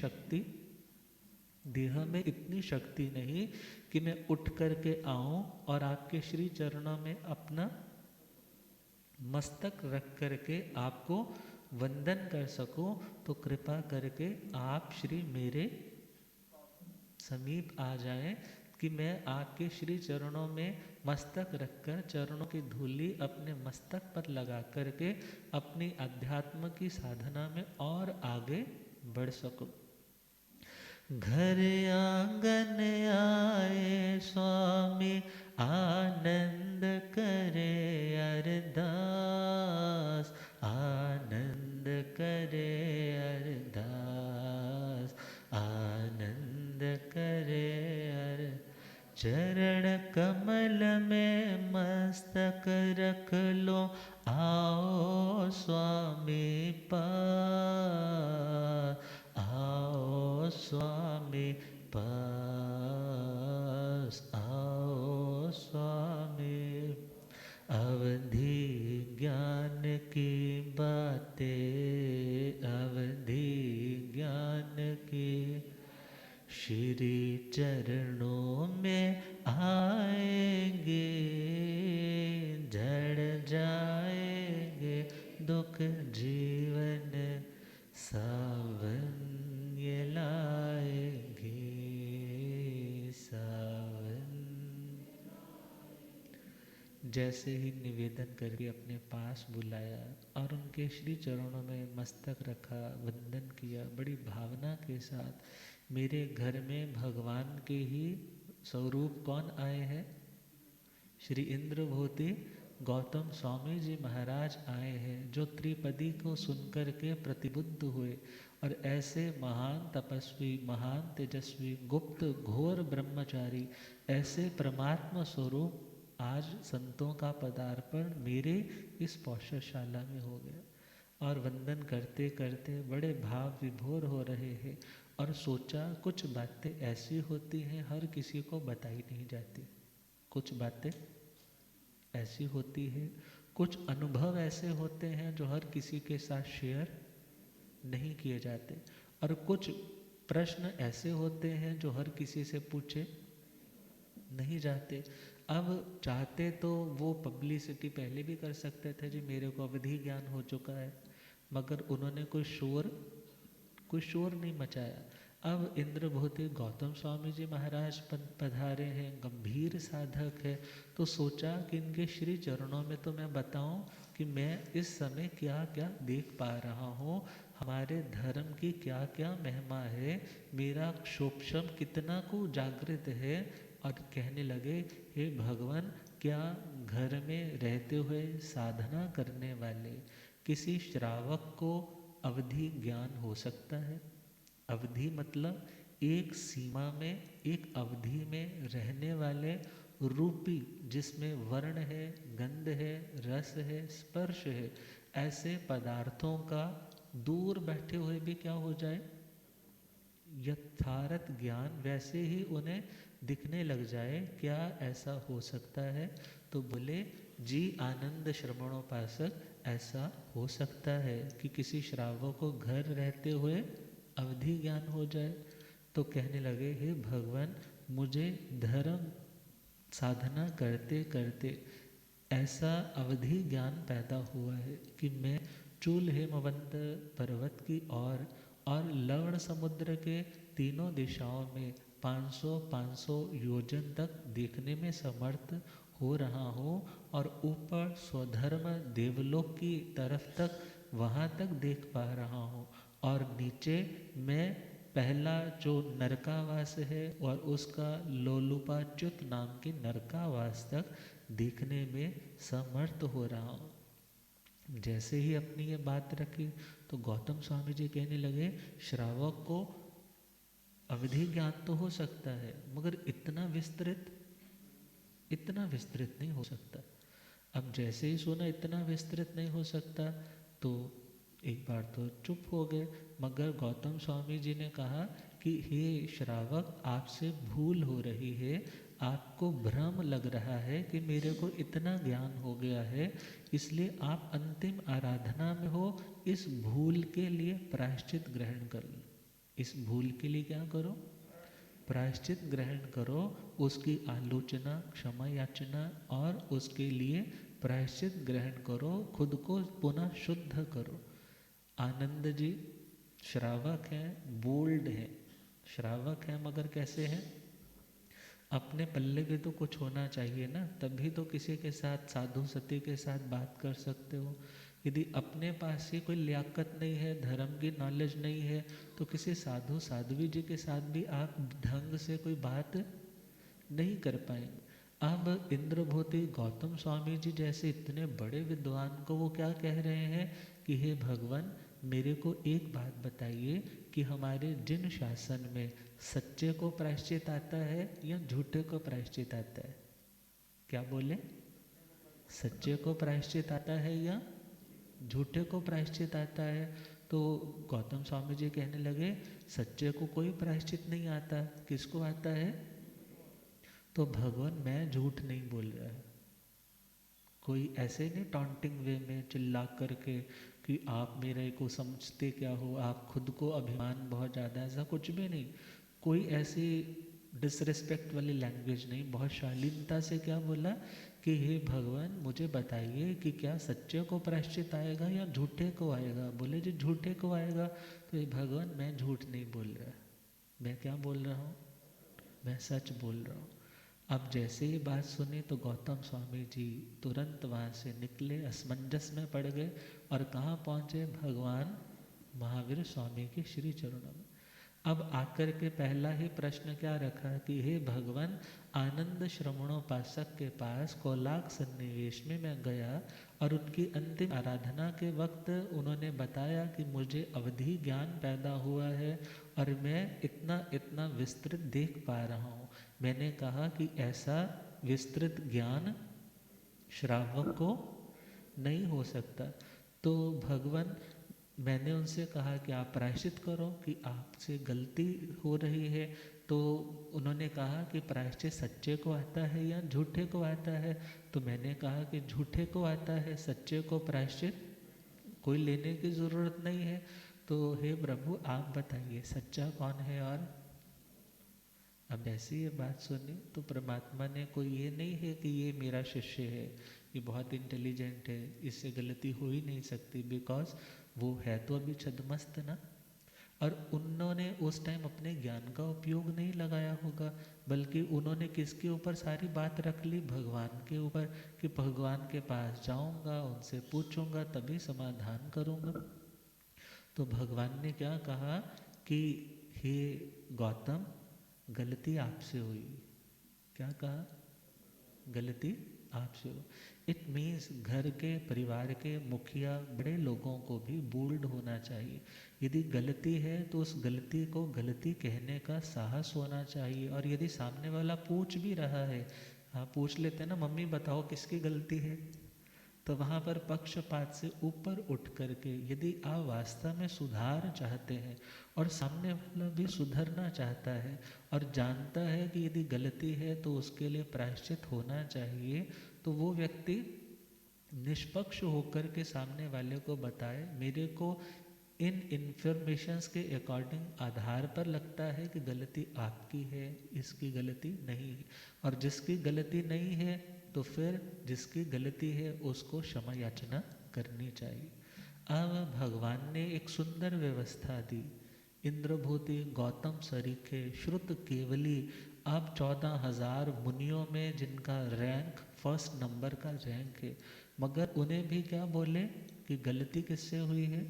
शक्ति नहीं कि मैं उठ करके आऊं और आपके श्री चरणों में अपना मस्तक रख करके आपको वंदन कर सकूं, तो कृपा करके आप श्री मेरे समीप आ जाएं कि मैं आपके श्री चरणों में मस्तक रखकर चरणों की धूली अपने मस्तक पर लगा करके अपनी अध्यात्म की साधना में और आगे बढ़ सकूं। घर आंगन आए स्वामी आनंद करे अरदास, आनंद करे अरदास, आनंद आओ स्वामी पास, आओ स्वामी पास, आओ स्वामी। अवधि ज्ञान की बातें, अवधि ज्ञान की श्री चरणों में आएंगे, झड़ जाएंगे दुख जीवन, सावन ये लाएंगे, सावन। जैसे ही निवेदन करके अपने पास बुलाया और उनके श्री चरणों में मस्तक रखा, वंदन किया बड़ी भावना के साथ। मेरे घर में भगवान के ही स्वरूप कौन आए हैं? श्री इंद्रभूति गौतम स्वामी जी महाराज आए हैं, जो त्रिपदी को सुनकर के प्रतिबुद्ध हुए और ऐसे महान तपस्वी, महान तेजस्वी, गुप्त घोर ब्रह्मचारी, ऐसे परमात्मा स्वरूप आज संतों का पदार्पण मेरे इस पौषशाला में हो गया। और वंदन करते करते बड़े भाव विभोर हो रहे हैं और सोचा कुछ बातें ऐसी होती हैं हर किसी को बताई नहीं जाती, कुछ बातें ऐसी होती है, कुछ अनुभव ऐसे होते हैं जो हर किसी के साथ शेयर नहीं किए जाते, और कुछ प्रश्न ऐसे होते हैं जो हर किसी से पूछे नहीं जाते। अब चाहते तो वो पब्लिसिटी पहले भी कर सकते थे जी मेरे को अवधि ज्ञान हो चुका है, मगर उन्होंने कोई शोर नहीं मचाया। अब इंद्रभूति गौतम स्वामी जी महाराज पधारे हैं, गंभीर साधक है, तो सोचा कि इनके श्री चरणों में तो मैं बताऊं कि मैं इस समय क्या क्या देख पा रहा हूँ, हमारे धर्म की क्या क्या महिमा है, मेरा क्षोभम कितना को जागृत है। और कहने लगे, हे भगवान, क्या घर में रहते हुए साधना करने वाले किसी श्रावक को अवधि ज्ञान हो सकता है? अवधि मतलब एक सीमा में, एक अवधि में रहने वाले रूपी, जिसमें वर्ण है, गंध है, रस है, स्पर्श है, ऐसे पदार्थों का दूर बैठे हुए भी क्या हो जाए, यथार्थ ज्ञान वैसे ही उन्हें दिखने लग जाए। क्या ऐसा हो सकता है? तो बोले, जी आनंद श्रवणोपासक, ऐसा हो सकता है कि किसी श्रावक को घर रहते हुए अवधि ज्ञान हो जाए। तो कहने लगे, हे भगवान, मुझे धर्म साधना करते करते ऐसा अवधि ज्ञान पैदा हुआ है कि मैं चूल हेमवंत पर्वत की और लवण समुद्र के तीनों दिशाओं में 500 योजन तक देखने में समर्थ हो रहा हूँ, और ऊपर स्वधर्म देवलोक की तरफ तक वहाँ तक देख पा रहा हूँ, और नीचे मैं पहला जो नरकावास है और उसका लोलुपाच्युत नाम की नरकावास तक देखने में समर्थ हो रहा हूँ। जैसे ही अपनी ये बात रखी तो गौतम स्वामी जी कहने लगे, श्रावक को अवधि ज्ञान तो हो सकता है, मगर इतना विस्तृत नहीं हो सकता। अब जैसे ही सुना इतना विस्तृत नहीं हो सकता, तो एक बार तो चुप हो गए। मगर गौतम स्वामी जी ने कहा कि हे श्रावक, आपसे भूल हो रही है, आपको भ्रम लग रहा है कि मेरे को इतना ज्ञान हो गया है, इसलिए आप अंतिम आराधना में हो, इस भूल के लिए प्रायश्चित ग्रहण कर लो। इस भूल के लिए क्या करो? प्रायश्चित ग्रहण करो, उसकी आलोचना, क्षमा याचना और उसके लिए प्रायश्चित ग्रहण करो, खुद को पुनः शुद्ध करो। आनंद जी श्रावक हैं, बोल्ड हैं, श्रावक हैं, मगर कैसे हैं? अपने पल्ले भी तो कुछ होना चाहिए ना, तभी तो किसी के साथ, साधु सती के साथ बात कर सकते हो। यदि अपने पास ही कोई लियाकत नहीं है, धर्म की नॉलेज नहीं है, तो किसी साध्वी जी के साथ भी आप ढंग से कोई बात नहीं कर पाएंगे। अब इंद्रभूति गौतम स्वामी जी जैसे इतने बड़े विद्वान को वो क्या कह रहे हैं कि हे भगवान, मेरे को एक बात बताइए कि हमारे जिन शासन में सच्चे को प्रायश्चित आता है या झूठे को प्रायश्चित आता है? क्या बोले? सच्चे को प्रायश्चित आता है या झूठे को प्रायश्चित आता है? तो गौतम स्वामी जी कहने लगे सच्चे को कोई प्रायश्चित नहीं आता, किसको आता है? तो भगवान मैं झूठ नहीं बोल रहा है, कोई ऐसे नहीं टॉन्टिंग वे में चिल्ला करके कि आप मेरे को समझते क्या हो, आप खुद को अभिमान बहुत ज़्यादा, ऐसा कुछ भी नहीं। कोई ऐसी डिसरिस्पेक्ट वाली लैंग्वेज नहीं, बहुत शालीनता से क्या बोला कि हे भगवान मुझे बताइए कि क्या सच्चे को प्रायश्चित आएगा या झूठे को आएगा? बोले जी झूठे को आएगा। तो ये भगवान मैं झूठ नहीं बोल रहा, मैं क्या बोल रहा हूँ? मैं सच बोल रहा हूँ। अब जैसे ही बात सुनी तो गौतम स्वामी जी तुरंत वहाँ से निकले, असमंजस में पड़ गए और कहाँ पहुँचे? भगवान महावीर स्वामी के श्री चरणों में। अब आकर के पहला ही प्रश्न क्या रखा कि हे भगवान, आनंद श्रवणोपासक के पास कोलाक सन्निवेश में मैं गया और उनकी अंतिम आराधना के वक्त उन्होंने बताया कि मुझे अवधि ज्ञान पैदा हुआ है और मैं इतना इतना विस्तृत देख पा रहा हूँ। मैंने कहा कि ऐसा विस्तृत ज्ञान श्रावक को नहीं हो सकता। तो भगवान, मैंने उनसे कहा कि आप प्रायश्चित करो कि आपसे गलती हो रही है। तो उन्होंने कहा कि प्रायश्चित सच्चे को आता है या झूठे को आता है? तो मैंने कहा कि झूठे को आता है, सच्चे को प्रायश्चित कोई लेने की ज़रूरत नहीं है। तो हे प्रभु आप बताइए सच्चा कौन है? और अब ऐसी ये बात सुनी तो परमात्मा ने, कोई ये नहीं है कि ये मेरा शिष्य है, ये बहुत इंटेलिजेंट है, इससे गलती हो ही नहीं सकती, बिकॉज वो है तो अभी छद्मस्त ना। और उन्होंने उस टाइम अपने ज्ञान का उपयोग नहीं लगाया होगा, बल्कि उन्होंने किसके ऊपर सारी बात रख ली? भगवान के ऊपर, कि भगवान के पास जाऊंगा, उनसे पूछूंगा, तभी समाधान करूंगा। तो भगवान ने क्या कहा कि हे गौतम, गलती आपसे हुई। क्या कहा? गलती आपसे हो। इट मीन्स घर के परिवार के मुखिया बड़े लोगों को भी बोल्ड होना चाहिए। यदि गलती है तो उस गलती को गलती कहने का साहस होना चाहिए। और यदि सामने वाला पूछ भी रहा है, हाँ पूछ लेते हैं ना, मम्मी बताओ किसकी गलती है, तो वहाँ पर पक्षपात से ऊपर उठ करके यदि आप वास्तव में सुधार चाहते हैं और सामने वाला भी सुधरना चाहता है और जानता है कि यदि गलती है तो उसके लिए प्रायश्चित होना चाहिए, तो वो व्यक्ति निष्पक्ष होकर के सामने वाले को बताए मेरे को इन इन्फॉर्मेशंस के अकॉर्डिंग आधार पर लगता है कि गलती आपकी है, इसकी गलती नहीं है। और जिसकी गलती नहीं है तो फिर जिसकी गलती है उसको क्षमा याचना करनी चाहिए। अब भगवान ने एक सुंदर व्यवस्था दी। इंद्रभूति गौतम सरीखे श्रुत केवली, अब 14,000 मुनियों में जिनका रैंक फर्स्ट नंबर का रैंक है, मगर उन्हें भी क्या बोले कि गलती किससे हुई है?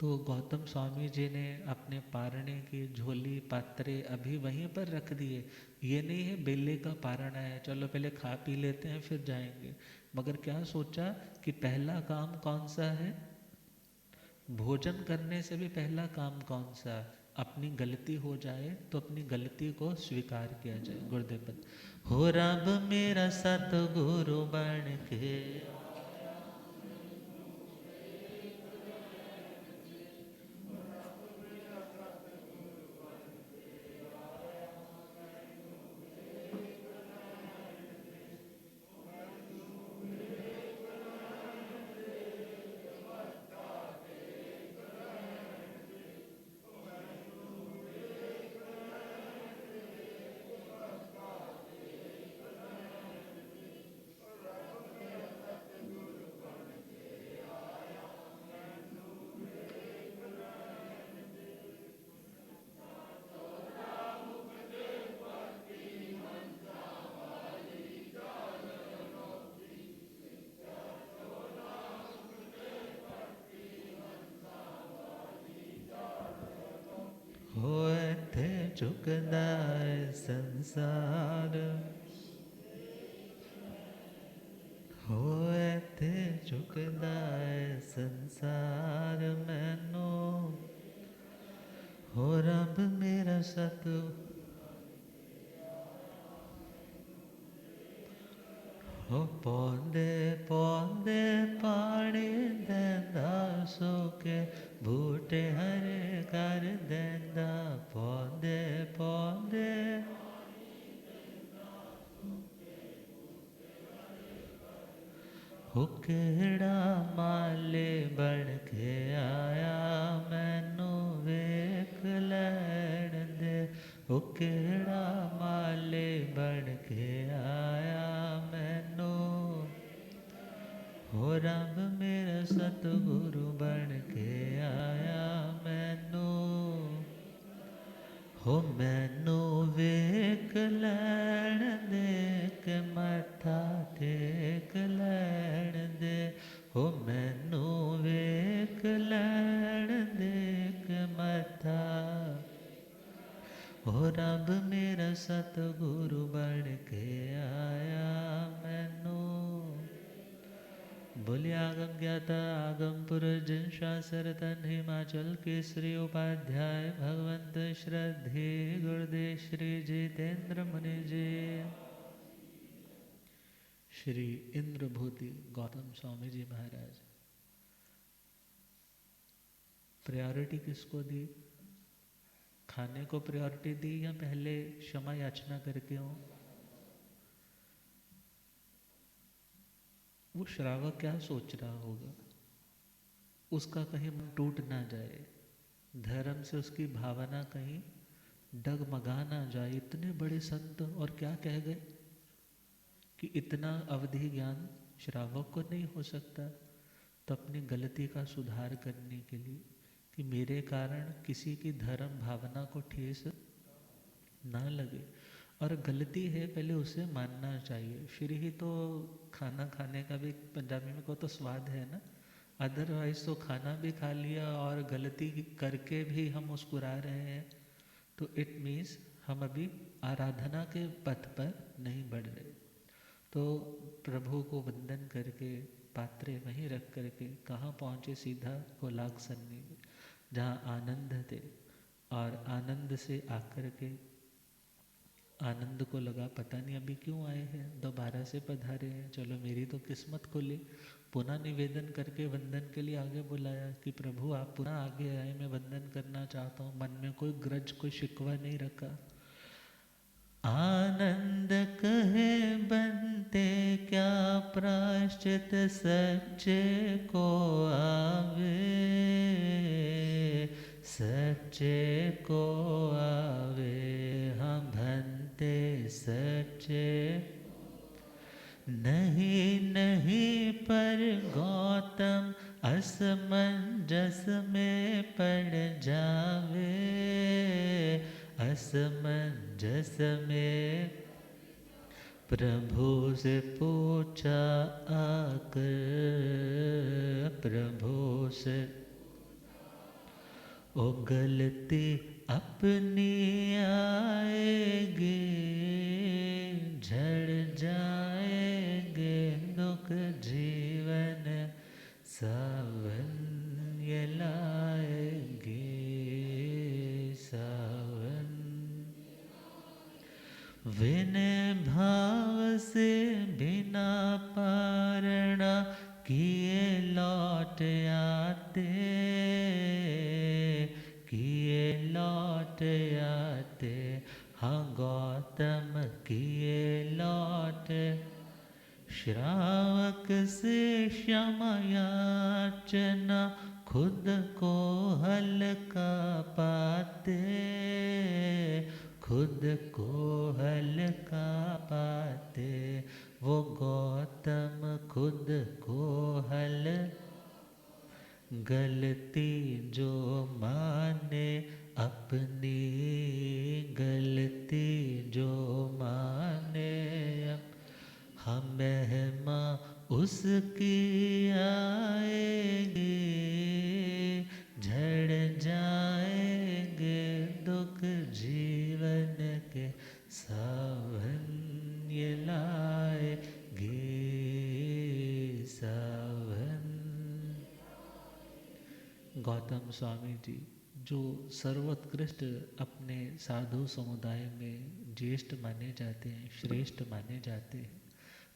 तो गौतम स्वामी जी ने अपने पारणे की झोली पात्रे अभी वहीं पर रख दिए। ये नहीं है बेले का पारणा है, चलो पहले खा पी लेते हैं फिर जाएंगे। मगर क्या सोचा कि पहला काम कौन सा है? भोजन करने से भी पहला काम कौन सा? अपनी गलती हो जाए तो अपनी गलती को स्वीकार किया जाए। गुरुदेव पद हो रब मेरा सतगुरु बन के, होए थे झुकदा संसार, होए थे झुकदा संसार मैनू, हो रब मेरा सत, हो पौंदे पौंदे पानी देंदा सूखे बूटे हरे कर देंदा पौंदे पौंदे हो केड़ा माले बन के आया मैनू वेख लैण दे हो केड़ा माले बन के आया मैनू हो रब मेरा सतगुरु बन के आया मैनू हो मैनू वेख लैण दे के मत्था टेक लैण दे हो मैनू वेख लैण दे के मत्था हो रब मेरा सतगुरु बन के आया मैनू बोलिए आगम ज्ञाता आगम पुरुष जिन शास्त्र तन हिमाचल केसरी उपाध्याय भगवंत श्रद्धे गुरुदेव श्री जितेंद्र मुनि जी। श्री इंद्रभूति गौतम स्वामी जी महाराज। प्रायोरिटी किसको दी? खाने को प्रायोरिटी दी या पहले क्षमा याचना करके हो? वो श्रावक क्या सोच रहा होगा? उसका कहीं मन टूट ना जाए, धर्म से उसकी भावना कहीं डगमगा ना जाए। इतने बड़े संत और क्या कह गए कि इतना अवधि ज्ञान श्रावक को नहीं हो सकता। तो अपनी गलती का सुधार करने के लिए कि मेरे कारण किसी की धर्म भावना को ठेस ना लगे, और गलती है पहले उसे मानना चाहिए। फिर ही तो खाना खाने का भी पंजाबी में को तो स्वाद है ना। अदरवाइज तो खाना भी खा लिया और गलती करके भी हम मुस्कुरा रहे हैं, तो इट मीन्स हम अभी आराधना के पथ पर नहीं बढ़ रहे। तो प्रभु को वंदन करके पात्रे वहीं रख करके कहाँ पहुँचे? सीधा गोलाग सन्नी में, जहाँ आनंद थे। और आनंद से आकर के आनंद को लगा पता नहीं अभी क्यों आए हैं, दोबारा से पधारे हैं, चलो मेरी तो किस्मत खुली। पुनः निवेदन करके वंदन के लिए आगे बुलाया कि प्रभु आप पुनः आगे आए, मैं वंदन करना चाहता हूँ। मन में कोई ग्रज कोई शिकवा नहीं रखा। आनंद कहे बनते क्या प्रायश्चित सच्चे को आवे, सच्चे को आवे हम भनते सच्चे नहीं नहीं पर गौतम असमंजस में पड़ जावे, असमंजस में प्रभु से पूछा आकर, प्रभु से ओ गलती अपनी आएगी, झड़ जाएंगे दुख जीवन सावन ये लाएंगे, सावन विनय भाव से बिना पारणा किए लौट आते, किए लौट आते हाँ गौतम किए लौट। श्रावक से क्षमा याचना खुद को हल्का पाते, खुद को हल्का पाते वो गौतम खुद को हल। गलती जो माने अपनी, गलती जो माने हम महिमा उसकी आएगी, झड़ जाएंगे दुख जीवन के सावन ये लाएगी, सावन। गौतम स्वामी जी जो सर्वोत्कृष्ट अपने साधु समुदाय में ज्येष्ठ माने जाते हैं, श्रेष्ठ माने जाते हैं,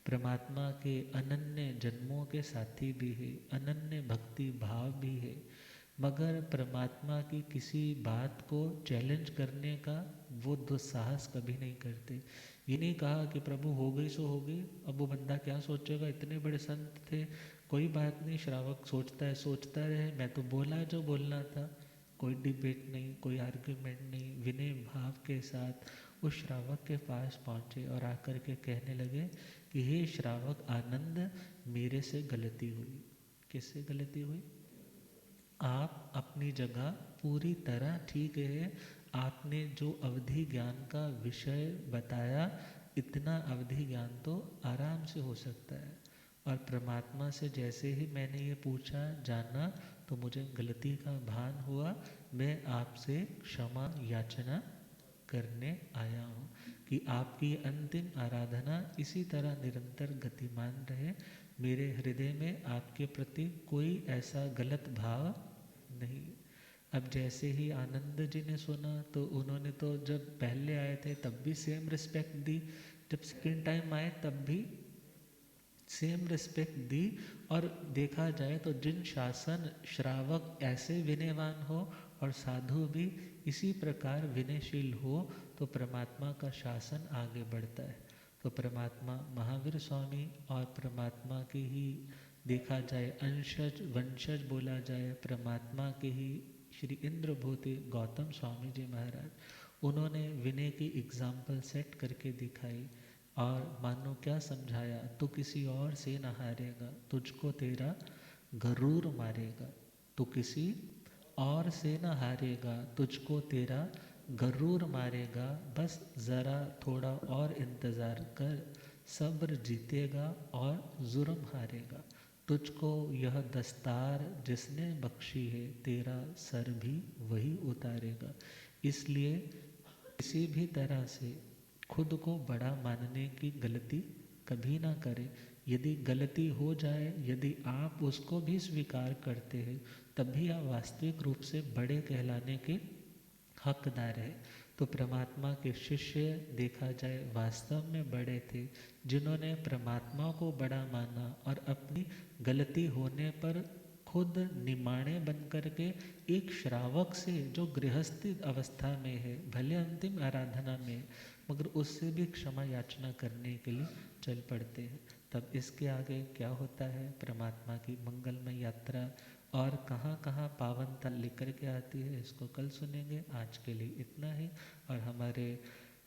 परमात्मा के अनन्य जन्मों के साथी भी है, अनन्य भक्ति भाव भी है, मगर परमात्मा की किसी बात को चैलेंज करने का वो दुस्साहस कभी नहीं करते। ये नहीं कहा कि प्रभु हो गई सो हो गई, अब वो बंदा क्या सोचेगा, इतने बड़े संत थे, कोई बात नहीं, श्रावक सोचता है सोचता रहे, मैं तो बोला जो बोलना था। कोई डिबेट नहीं, कोई आर्ग्यूमेंट नहीं, विनय भाव के साथ उस श्रावक के पास पहुँचे और आकर के कहने लगे कि हे श्रावक आनंद, मेरे से गलती हुई। किससे गलती हुई? आप अपनी जगह पूरी तरह ठीक है, आपने जो अवधि ज्ञान का विषय बताया, इतना अवधि ज्ञान तो आराम से हो सकता है, और परमात्मा से जैसे ही मैंने ये पूछा जाना तो मुझे गलती का भान हुआ, मैं आपसे क्षमा याचना करने आया हूँ कि आपकी अंतिम आराधना इसी तरह निरंतर गतिमान रहे, मेरे हृदय में आपके प्रति कोई ऐसा गलत भाव नहीं। अब जैसे ही आनंद जी ने सुना तो उन्होंने तो जब पहले आए थे तब भी सेम रिस्पेक्ट दी, जब सेकेंड टाइम आए तब भी सेम रिस्पेक्ट दी। और देखा जाए तो जिन शासन श्रावक ऐसे विनयवान हो और साधु भी इसी प्रकार विनयशील हो तो परमात्मा का शासन आगे बढ़ता है। तो परमात्मा महावीर स्वामी और परमात्मा की ही देखा जाए अंशज वंशज बोला जाए, परमात्मा के ही श्री इंद्रभूति गौतम स्वामी जी महाराज, उन्होंने विनय की एग्जाम्पल सेट करके दिखाई और मानो क्या समझाया, तू किसी और से न हारेगा, तुझको तेरा गरूर मारेगा। तू किसी और से न हारेगा, तुझको तेरा गरूर मारेगा, बस ज़रा थोड़ा और इंतज़ार कर, सब्र जीतेगा और जुर्म हारेगा। तुझको यह दस्तार जिसने बख्शी है, तेरा सर भी वही उतारेगा। इसलिए किसी भी तरह से खुद को बड़ा मानने की गलती कभी ना करें। यदि गलती हो जाए, यदि आप उसको भी स्वीकार करते हैं, तभी आप वास्तविक रूप से बड़े कहलाने के हकदार है। तो परमात्मा के शिष्य देखा जाए वास्तव में बड़े थे, जिन्होंने परमात्मा को बड़ा माना और अपनी गलती होने पर खुद निमाणे बन करके एक श्रावक से जो गृहस्थी अवस्था में है, भले अंतिम आराधना में, मगर उससे भी क्षमा याचना करने के लिए चल पड़ते हैं। तब इसके आगे क्या होता है, परमात्मा की मंगलमय यात्रा और कहाँ कहाँ पावन तल लेकर के आती है, इसको कल सुनेंगे। आज के लिए इतना ही। और हमारे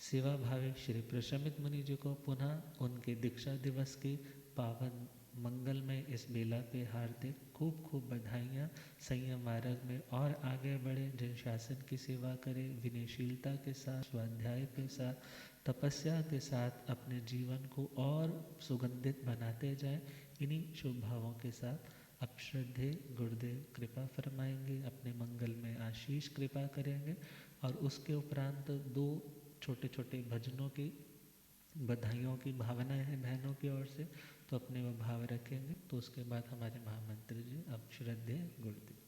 सेवा भावी श्री प्रशमित मुनि जी को पुनः उनके दीक्षा दिवस की पावन मंगलमय इस बेला पे हार्दिक खूब खूब बधाइयाँ। संयम मार्ग में और आगे बढ़े, जन शासन की सेवा करें, विनयशीलता के साथ, स्वाध्याय के साथ, तपस्या के साथ अपने जीवन को और सुगंधित बनाते जाएं। इन्हीं शुभ भावों के साथ अब श्रद्धे गुरुदेव कृपा फरमाएंगे, अपने मंगल में आशीष कृपा करेंगे और उसके उपरांत दो छोटे छोटे भजनों की बधाइयों की भावनाएं हैं बहनों की ओर से, तो अपने वो भाव रखेंगे। तो उसके बाद हमारे महामंत्री जी अब श्रद्धे गुरुदेव।